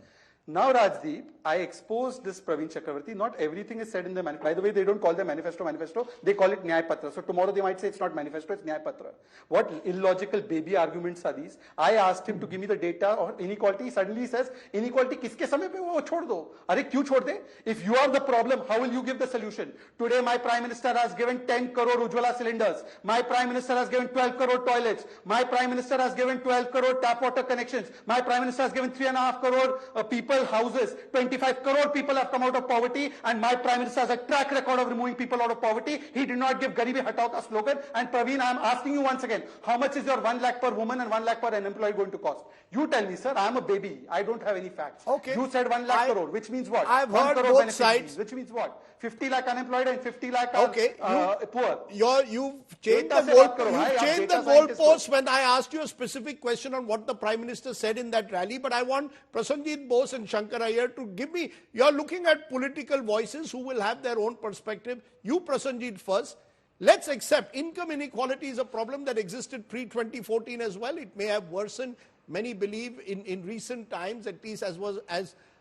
Now, Rajdeep, I exposed this Praveen Chakravarti. Not everything is said in the manifesto. By the way, they don't call the manifesto. They call it Nyay Patra. So tomorrow they might say it's not manifesto, it's Nyay Patra. What illogical baby arguments are these? I asked him to give me the data or inequality. Suddenly he says, inequality kiske samay pe wo chhod do? Are kyun chhod de? If you are the problem, how will you give the solution? Today my Prime Minister has given 10 crore Ujjwala cylinders. My Prime Minister has given 12 crore toilets. My Prime Minister has given 12 crore tap water connections. My Prime Minister has given 3.5 crore people houses. 25 crore people have come out of poverty, and my Prime Minister has a track record of removing people out of poverty. He did not give Garibi Hatao Ka slogan. And Praveen, I am asking you once again, how much is your 1 lakh per woman and 1 lakh per unemployed going to cost? You tell me, sir. I am a baby. I don't have any facts. Okay. You said 1 lakh crore, which means what? I've heard both sides. Which means what? 50 lakh unemployed and 50 lakh are poor. You've changed the goalpost when I asked you a specific question on what the Prime Minister said in that rally, but I want Prasenjit Bose and Shankar Iyer to give me, you're looking at political voices who will have their own perspective. You, Prasenjit, first. Let's accept income inequality is a problem that existed pre-2014 as well. It may have worsened, many believe, in recent times, at least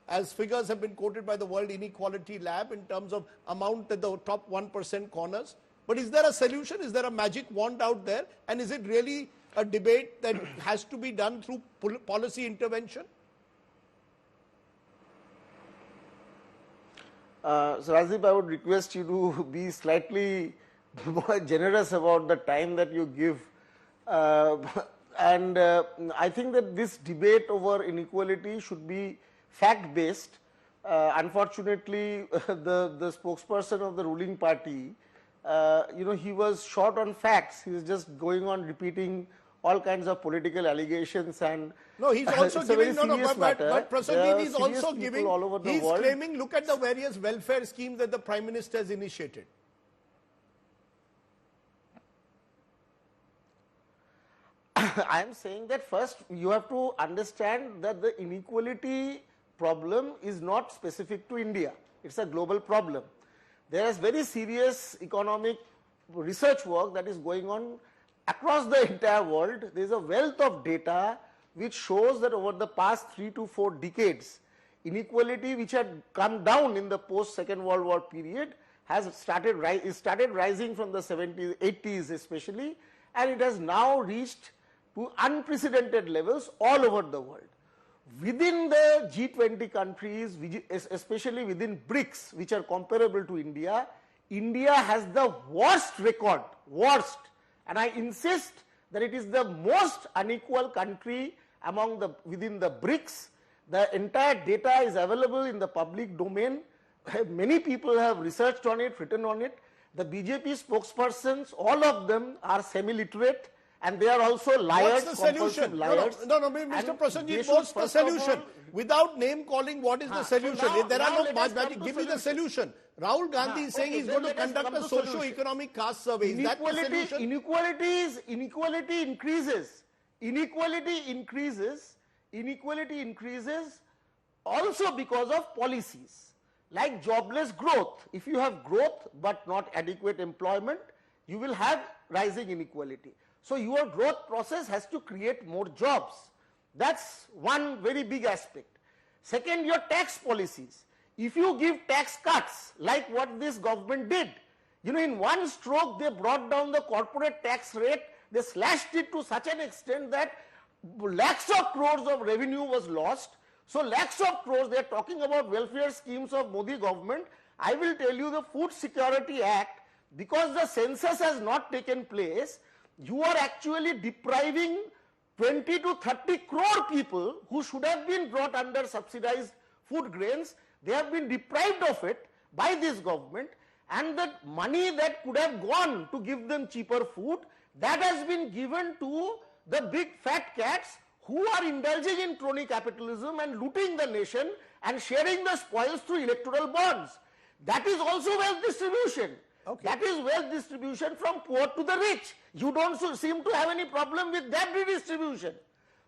as figures have been quoted by the World Inequality Lab in terms of amount that the top 1% corners. But is there a solution? Is there a magic wand out there? And is it really a debate that has to be done through policy intervention? So Rajdeep, I would request you to be slightly more generous about the time that you give. And I think that this debate over inequality should be fact-based. Unfortunately, the spokesperson of the ruling party, he was short on facts. He was just going on repeating all kinds of political allegations, and no, he's also giving but Prasenjit is also giving. All over the he's world. Claiming, look at the various welfare schemes that the Prime Minister has initiated. I am saying that first you have to understand that the inequality problem is not specific to India. It's a global problem. There is very serious economic research work that is going on across the entire world. There is a wealth of data which shows that over the past 3 to 4 decades, inequality which had come down in the post-Second World War period has started rising from the 70s, 80s especially, and it has now reached to unprecedented levels all over the world. Within the G20 countries, especially within BRICS, which are comparable to India, India has the worst record, and I insist that it is the most unequal country within the BRICS. The entire data is available in the public domain. Many people have researched on it, written on it. The BJP spokespersons, all of them are semi-literate, and they are also liars. What's the solution? Liars. No, Mr. Prasanjit, what's the solution? Without name calling, what is the solution? So if there are no now magic, give me the solution. Rahul Gandhi is saying he's going to conduct a socio-economic caste survey. Is that the solution? Inequality increases. Inequality increases also because of policies. Like jobless growth. If you have growth but not adequate employment, you will have rising inequality. So your growth process has to create more jobs. That's one very big aspect. Second, your tax policies. If you give tax cuts like what this government did, in one stroke they brought down the corporate tax rate, they slashed it to such an extent that lakhs of crores of revenue was lost. So lakhs of crores, they are talking about welfare schemes of Modi government. I will tell you, the Food Security Act, because the census has not taken place, you are actually depriving 20 to 30 crore people who should have been brought under subsidized food grains. They have been deprived of it by this government, and the money that could have gone to give them cheaper food, that has been given to the big fat cats who are indulging in crony capitalism and looting the nation and sharing the spoils through electoral bonds. That is also wealth distribution. Okay. That is wealth distribution from poor to the rich. You don't seem to have any problem with that redistribution.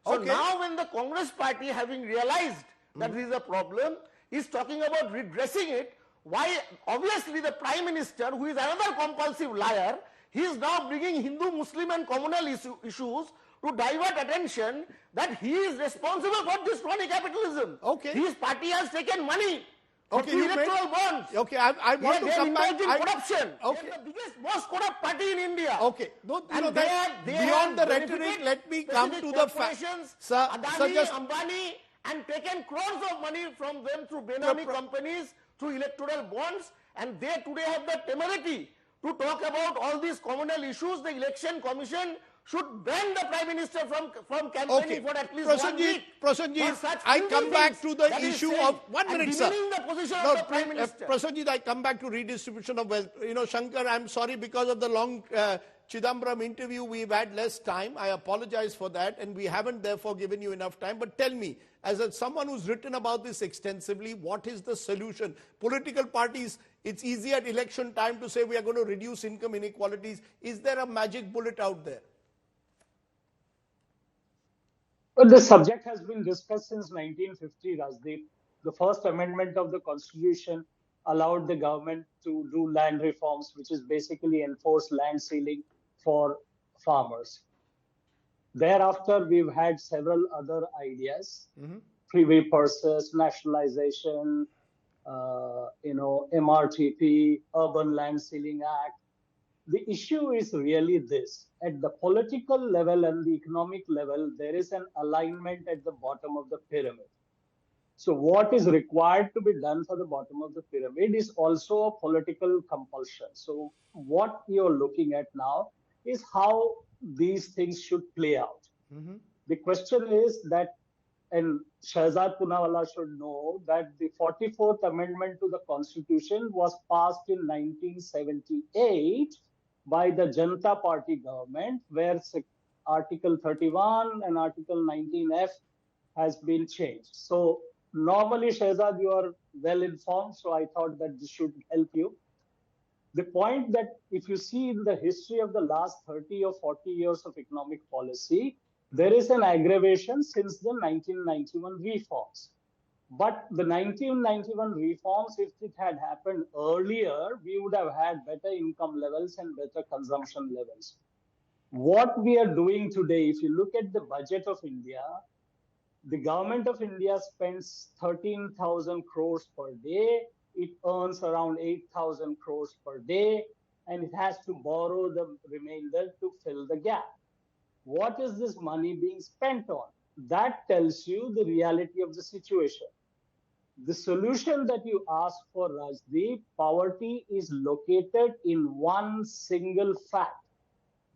So now when the Congress party, having realized that there is a problem, is talking about redressing it, why obviously the Prime Minister, who is another compulsive liar, he is now bringing Hindu, Muslim and communal issues to divert attention that he is responsible for this crony capitalism. Okay. His party has taken money. Okay, through electoral bonds. Okay, I want to come back. Corruption. Okay. They are the biggest, most corrupt party in India. Okay. Beyond the rhetoric, let me come to the facts. Adani, Ambani, and taken crores of money from them through Benami companies, through electoral bonds, and they today have the temerity to talk about all these communal issues. The Election Commission should ban the Prime Minister from campaigning for at least 1 week. Prasanjit, I come back to the issue of 1 minute, sir. The position of the Prime Minister. Prasanjit, I come back to redistribution of wealth. Shankar, I'm sorry, because of the long Chidambaram interview, we've had less time. I apologize for that, and we haven't therefore given you enough time. But tell me, as someone who's written about this extensively, what is the solution? Political parties, it's easy at election time to say we are going to reduce income inequalities. Is there a magic bullet out there? Well, this subject has been discussed since 1950, Rajdeep. The first amendment of the Constitution allowed the government to do land reforms, which is basically enforce land ceiling for farmers. Thereafter, we've had several other ideas, freeway purses, nationalization, MRTP, Urban Land Ceiling Act. The issue is really this. At the political level and the economic level, there is an alignment at the bottom of the pyramid. So what is required to be done for the bottom of the pyramid is also a political compulsion. So what you're looking at now is how these things should play out. The question is that, and Shahzad Poonawalla should know, that the 44th Amendment to the Constitution was passed in 1978 by the Janata Party government, where Article 31 and Article 19F has been changed. So normally, Shahzad, you are well informed, so I thought that this should help you. The point that if you see in the history of the last 30 or 40 years of economic policy, there is an aggravation since the 1991 reforms. But the 1991 reforms, if it had happened earlier, we would have had better income levels and better consumption levels. What we are doing today, if you look at the budget of India, the government of India spends 13,000 crores per day. It earns around 8,000 crores per day, and it has to borrow the remainder to fill the gap. What is this money being spent on? That tells you the reality of the situation. The solution that you asked for, Rajdeep, poverty is located in one single fact,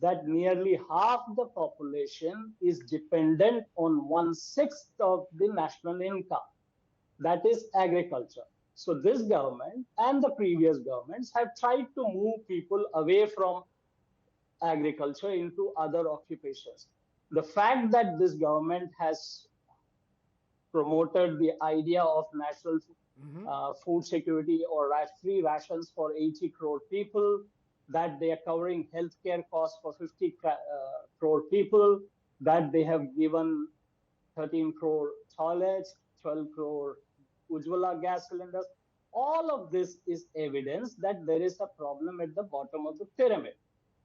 that nearly half the population is dependent on 1/6 of the national income. That is agriculture. So this government and the previous governments have tried to move people away from agriculture into other occupations. The fact that this government has promoted the idea of national food security or free rations for 80 crore people, that they are covering healthcare costs for 50 crore people, that they have given 13 crore toilets, 12 crore Ujjwala gas cylinders. All of this is evidence that there is a problem at the bottom of the pyramid.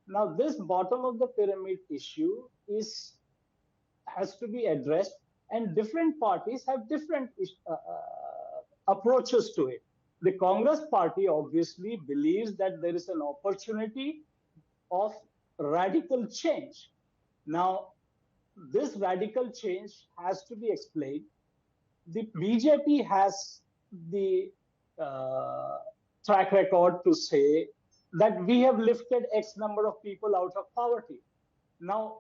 Now, this bottom of the pyramid issue has to be addressed, and different parties have different approaches to it. The Congress party obviously believes that there is an opportunity of radical change. Now, this radical change has to be explained. The BJP has the track record to say that we have lifted X number of people out of poverty. Now,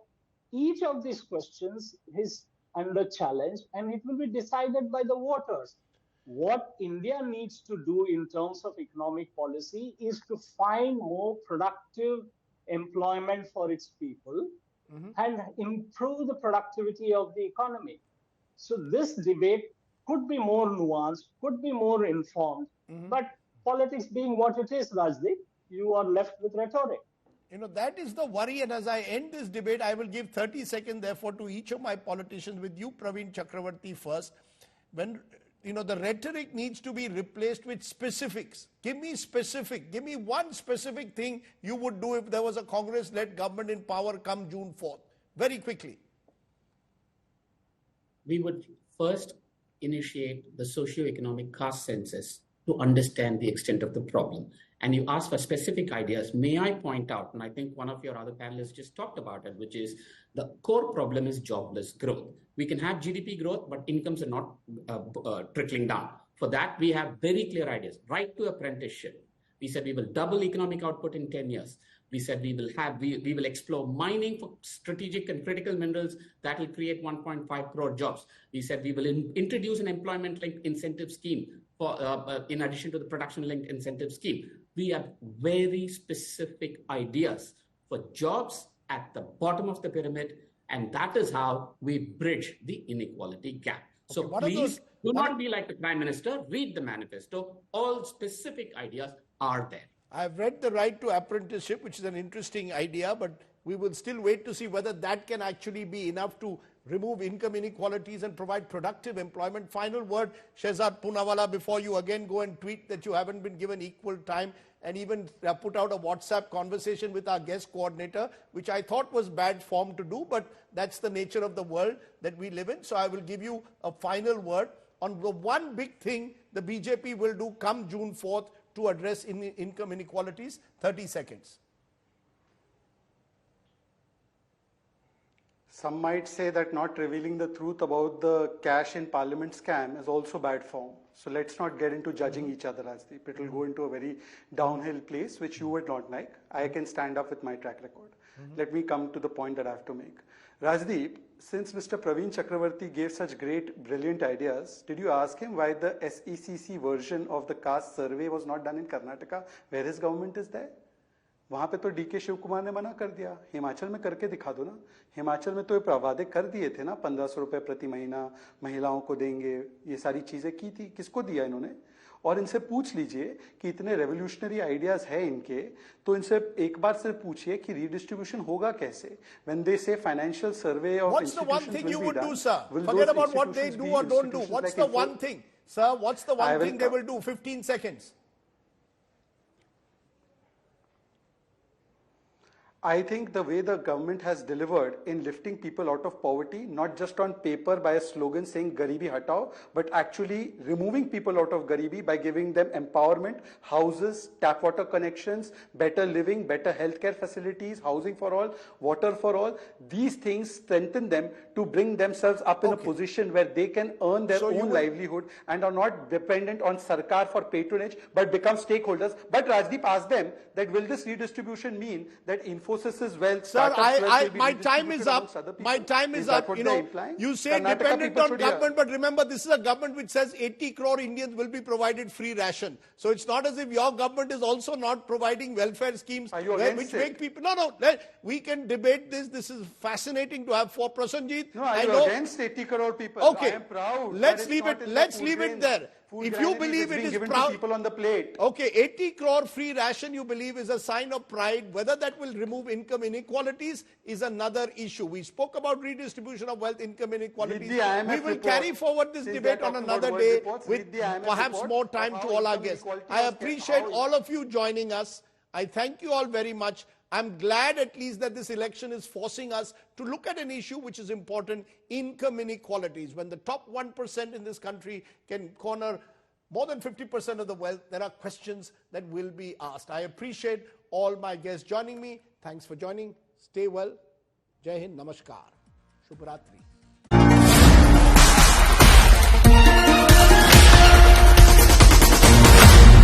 each of these questions is under challenge, and it will be decided by the voters. What India needs to do in terms of economic policy is to find more productive employment for its people and improve the productivity of the economy. So this debate could be more nuanced, could be more informed, but politics being what it is, Rajdeep, you are left with rhetoric. You know, that is the worry, and as I end this debate, I will give 30 seconds, therefore, to each of my politicians, with you, Praveen Chakravarti, first. When, you know, the rhetoric needs to be replaced with specifics. Give me one specific thing you would do if there was a Congress-led government in power come June 4th. Very quickly. We would first initiate the socio-economic caste census to understand the extent of the problem. And you ask for specific ideas. May I point out, and I think one of your other panelists just talked about it, which is the core problem is jobless growth. We can have GDP growth, but incomes are not trickling down. For that, we have very clear ideas. Right to apprenticeship. We said we will double economic output in 10 years. We said we will explore mining for strategic and critical minerals that will create 1.5 crore jobs. We said we will introduce an employment-linked incentive scheme for, in addition to the production-linked incentive scheme. We have very specific ideas for jobs at the bottom of the pyramid, and that is how we bridge the inequality gap. So please do not be like the Prime Minister. Read the manifesto. All specific ideas are there. I've read the right to apprenticeship, which is an interesting idea, but we will still wait to see whether that can actually be enough to remove income inequalities and provide productive employment. Final word, Shehzad Poonawalla, before you again go and tweet that you haven't been given equal time and even put out a WhatsApp conversation with our guest coordinator, which I thought was bad form to do, but that's the nature of the world that we live in. So I will give you a final word on the one big thing the BJP will do come June 4th to address income inequalities. 30 seconds. Some might say that not revealing the truth about the cash in parliament scam is also bad form. So let's not get into judging each other, Rajdeep. It will go into a very downhill place, which you would not like. I can stand up with my track record. Let me come to the point that I have to make. Rajdeep, since Mr. Praveen Chakravarti gave such great, brilliant ideas, did you ask him why the SECC version of the caste survey was not done in Karnataka, where his government is there? वहां पे तो DK Shiv Kumar ने मना कर दिया. हिमाचल में करके दिखा दो ना. हिमाचल में तो ये वादे कर दिए थे ना, 1500 रुपए प्रति महीना महिलाओं को देंगे, ये सारी चीजें की थी. किसको दिया इन्होंने? और इनसे पूछ लीजिए कि इतने रेवोल्यूशनरी आइडियाज है इनके, तो इनसे एक बार से पूछिए कि रीडिस्ट्रीब्यूशन होगा कैसे. When they say financial survey of what's the one thing you would do, sir? Forget about what they do or don't do. What's the one thing, sir? What's the one thing they will do? 15 seconds. I think the way the government has delivered in lifting people out of poverty, not just on paper by a slogan saying Garibi Hatao, but actually removing people out of Garibi by giving them empowerment, houses, tap water connections, better living, better healthcare facilities, housing for all, water for all. These things strengthen them to bring themselves up in a position where they can earn their own livelihood and are not dependent on Sarkar for patronage, but become stakeholders. But Rajdeep asked them that will this redistribution mean that Infosys's wealth. Sir, startups' wealth will be my time redistributed is up. amongst other people? My time is that up. what You they're know, implying? you say Karnataka dependent people on should hear. government, but remember, this is a government which says 80 crore Indians will be provided free ration. So it's not as if your government is also not providing welfare schemes Are you against which it? make people. No. We can debate this. This is fascinating to have for Prasanjit. No, are I you know. against 80 crore people? Okay. I am proud. Let's that leave it's it. not in Let's the leave food it grain. there. Food If you grain believe being it is given proud. to people on the plate. Okay, 80 crore free ration you believe is a sign of pride. Whether that will remove income inequalities is another issue. We spoke about redistribution of wealth, income inequalities. Read the IMF We will report. carry forward this Since debate they're on talking another about day world reports, with read the IMF perhaps report more time of to how all our income guests. inequality I has appreciate how- all of you joining us. I thank you all very much. I'm glad at least that this election is forcing us to look at an issue which is important, income inequalities. When the top 1% in this country can corner more than 50% of the wealth, there are questions that will be asked. I appreciate all my guests joining me. Thanks for joining. Stay well. Jai Hind. Namaskar. Shubhratri.